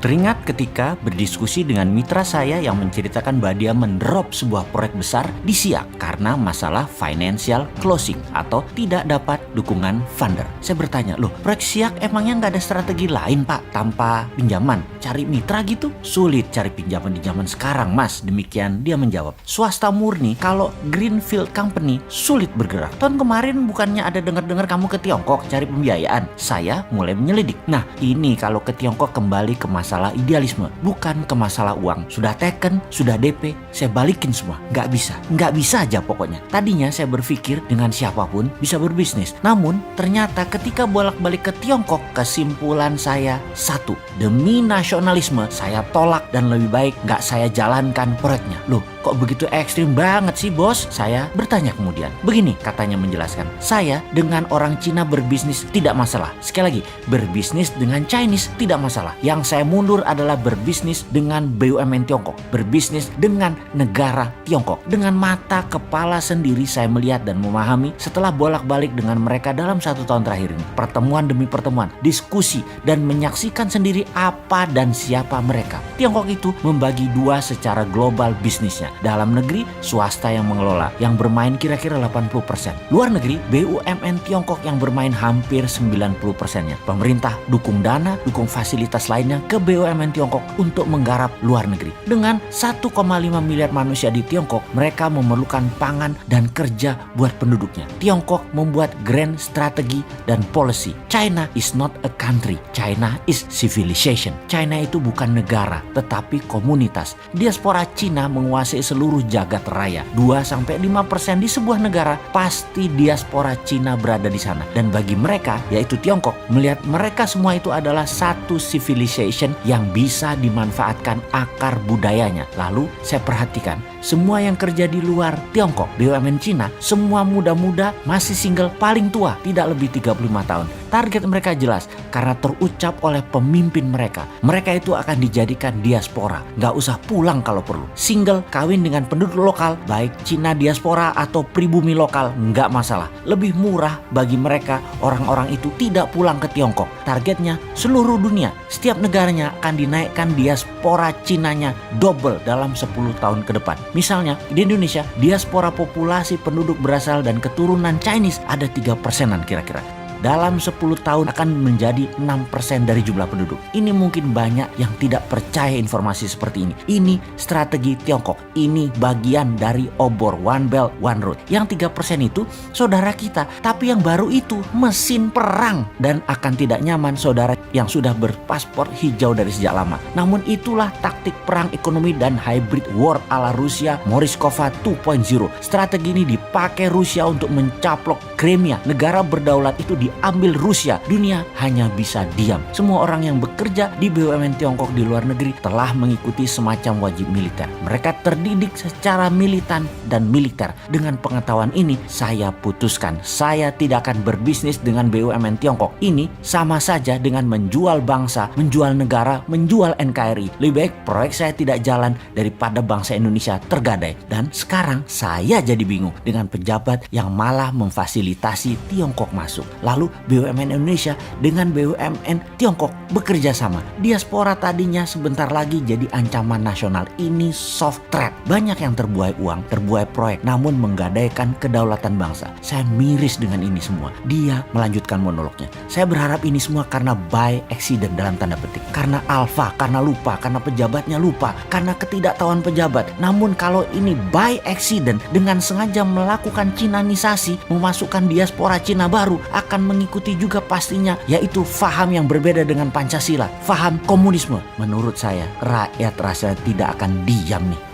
Teringat ketika berdiskusi dengan mitra saya yang menceritakan bahwa dia mendrop sebuah proyek besar di Siak karena masalah financial closing atau tidak dapat dukungan funder. Saya bertanya, loh proyek Siak emangnya nggak ada strategi lain Pak tanpa pinjaman? Cari mitra gitu? Sulit cari pinjaman di zaman sekarang Mas. Demikian dia menjawab. Swasta murni kalau Greenfield Company sulit bergerak. Tahun kemarin bukannya ada dengar-dengar kamu ke Tiongkok cari pembiayaan? Saya mulai menyelidik. Nah ini kalau ke Tiongkok kembali ke masalah idealisme, bukan ke masalah uang. Sudah taken, sudah DP, saya balikin semua. Nggak bisa aja pokoknya. Tadinya saya berpikir dengan siapapun bisa berbisnis. Namun ternyata ketika bolak-balik ke Tiongkok, kesimpulan saya satu, demi nasionalisme saya tolak dan lebih baik nggak saya jalankan proyeknya. Loh kok begitu ekstrim banget sih bos? Saya bertanya kemudian. Begini katanya menjelaskan, saya dengan orang Cina berbisnis tidak masalah. Sekali lagi, berbisnis dengan Chinese tidak masalah. Yang saya mundur adalah berbisnis dengan BUMN Tiongkok, berbisnis dengan negara Tiongkok. Dengan mata kepala sendiri saya melihat dan memahami setelah bolak-balik dengan mereka dalam 1 tahun terakhir ini. Pertemuan demi pertemuan, diskusi dan menyaksikan sendiri apa dan siapa mereka. Tiongkok itu membagi dua secara global bisnisnya. Dalam negeri, swasta yang mengelola, yang bermain kira-kira 80%. Luar negeri, BUMN Tiongkok yang bermain hampir 90%-nya. Pemerintah dukung dana, dukung fasilitas lainnya ke BUMN Tiongkok untuk menggarap luar negeri. Dengan 1,5 miliar manusia di Tiongkok, mereka memerlukan pangan dan kerja buat penduduknya. Tiongkok membuat grand strategi dan policy. China is not a country. China is civilization. China itu bukan negara, tetapi komunitas. Diaspora Cina menguasai seluruh jagat raya. 2-5% di sebuah negara, pasti diaspora Cina berada di sana. Dan bagi mereka, yaitu Tiongkok, melihat mereka semua itu adalah satu civilization yang bisa dimanfaatkan akar budayanya. Lalu saya perhatikan, semua yang kerja di luar Tiongkok, BUMN Cina, semua muda-muda, masih single, paling tua, tidak lebih 35 tahun. Target mereka jelas, karena terucap oleh pemimpin mereka. Mereka itu akan dijadikan diaspora, nggak usah pulang kalau perlu. Single, kawin dengan penduduk lokal, baik Cina diaspora atau pribumi lokal, nggak masalah. Lebih murah bagi mereka, orang-orang itu tidak pulang ke Tiongkok. Targetnya seluruh dunia, setiap negaranya akan dinaikkan diaspora Cinanya double dalam 10 tahun ke depan. Misalnya di Indonesia, diaspora populasi penduduk berasal dan keturunan Chinese ada 3%-an kira-kira. Dalam 10 tahun akan menjadi 6% dari jumlah penduduk. Ini mungkin banyak yang tidak percaya informasi seperti ini. Ini strategi Tiongkok. Ini bagian dari obor One Belt One Road. Yang 3% itu saudara kita. Tapi yang baru itu mesin perang. Dan akan tidak nyaman saudara yang sudah berpaspor hijau dari sejak lama. Namun itulah taktik perang ekonomi dan hybrid war ala Rusia Morishkova 2.0. Strategi ini dipakai Rusia untuk mencaplok Crimea. Negara berdaulat itu diambil Rusia. Dunia hanya bisa diam. Semua orang yang bekerja di BUMN Tiongkok di luar negeri telah mengikuti semacam wajib militer. Mereka terdidik secara militan dan militer. Dengan pengetahuan ini, saya putuskan saya tidak akan berbisnis dengan BUMN Tiongkok. Ini sama saja dengan menjual bangsa, menjual negara, menjual NKRI. Lebih baik proyek saya tidak jalan daripada bangsa Indonesia tergadai. Dan sekarang saya jadi bingung dengan pejabat yang malah memfasilitasi Tiongkok masuk. Lalu BUMN Indonesia dengan BUMN Tiongkok bekerja sama. Diaspora tadinya sebentar lagi jadi ancaman nasional. Ini soft threat. Banyak yang terbuai uang, terbuai proyek, namun menggadaikan kedaulatan bangsa. Saya miris dengan ini semua. Dia melanjutkan monolognya. Saya berharap ini semua karena by accident dalam tanda petik. Karena alfa, karena lupa, karena pejabatnya lupa, karena ketidaktahuan pejabat. Namun kalau ini by accident dengan sengaja melakukan Cinanisasi, memasukkan diaspora Cina baru, akan mengikuti juga pastinya, yaitu faham yang berbeda dengan Pancasila, faham komunisme. Menurut saya, rakyat rasa tidak akan diam nih.